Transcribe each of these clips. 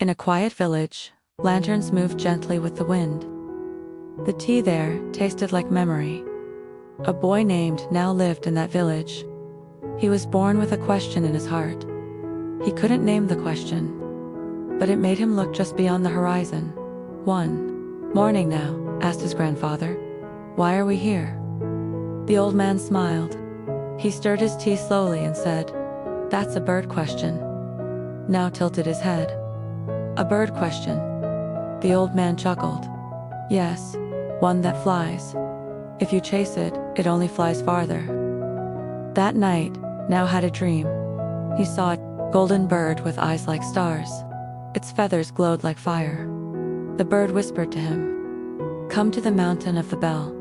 In a quiet village, lanterns moved gently with the wind. The tea there tasted like memory. A boy named Now lived in that village. He was born with a question in his heart. He couldn't name the question, but it made him look just beyond the horizon. "One morning now," asked his grandfather, "why are we here?" The old man smiled. He stirred his tea slowly and said, "That's a bird question." Now tilted his head. "A bird question?" The old man chuckled. "Yes, one that flies. If you chase it, it only flies farther." That night, Now had a dream. He saw a golden bird with eyes like stars. Its feathers glowed like fire. The bird whispered to him, "Come to the mountain of the bell.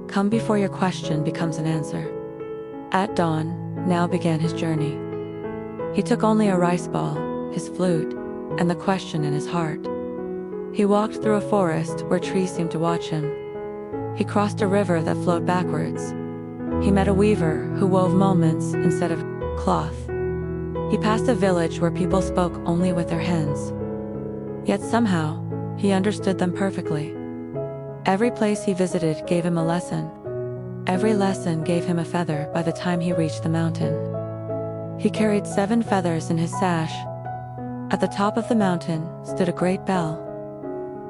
Come before your question becomes an answer." At dawn, Now began his journey. He took only a rice ball, his flute, and the question in his heart. He walked through a forest where trees seemed to watch him. He crossed a river that flowed backwards. He met a weaver who wove moments instead of cloth. He passed a village where people spoke only with their hands. Yet somehow, he understood them perfectly. Every place he visited gave him a lesson. Every lesson gave him a feather by the time he reached the mountain. He carried 7 feathers in his sash. At the top of the mountain stood a great bell.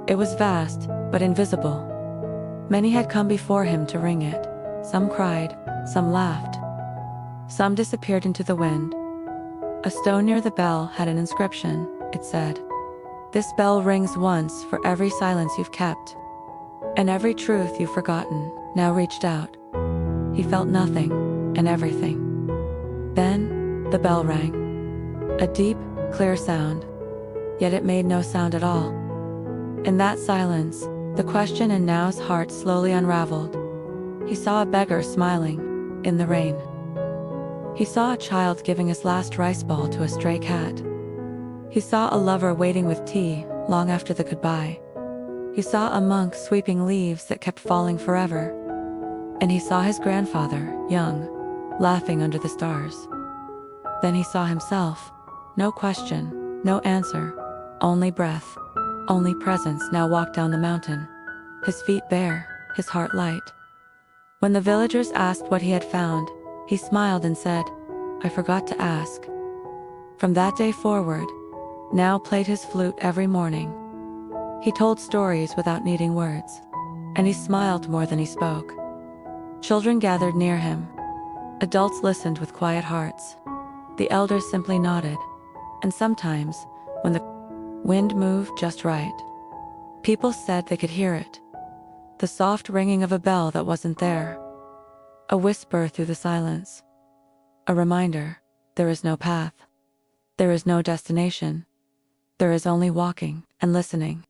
It was vast, but invisible. Many had come before him to ring it. Some cried, some laughed. Some disappeared into the wind. A stone near the bell had an inscription. It said, "This bell rings once for every silence you've kept, and every truth you've forgotten." Now reached out. He felt nothing and everything. Then, the bell rang. A deep, clear sound. Yet it made no sound at all. In that silence, the question in Now's heart slowly unraveled. He saw a beggar smiling in the rain. He saw a child giving his last rice ball to a stray cat. He saw a lover waiting with tea long after the goodbye. He saw a monk sweeping leaves that kept falling forever. And he saw his grandfather, young, laughing under the stars. Then he saw himself. No question, no answer, only breath, only presence. Now walked down the mountain, his feet bare, his heart light. When the villagers asked what he had found, he smiled and said, "I forgot to ask." From that day forward, Now played his flute every morning. He told stories without needing words, and he smiled more than he spoke. Children gathered near him. Adults listened with quiet hearts. The elders simply nodded, and sometimes, when the wind moved just right, people said they could hear it. The soft ringing of a bell that wasn't there. A whisper through the silence. A reminder, there is no path. There is no destination. There is only walking and listening.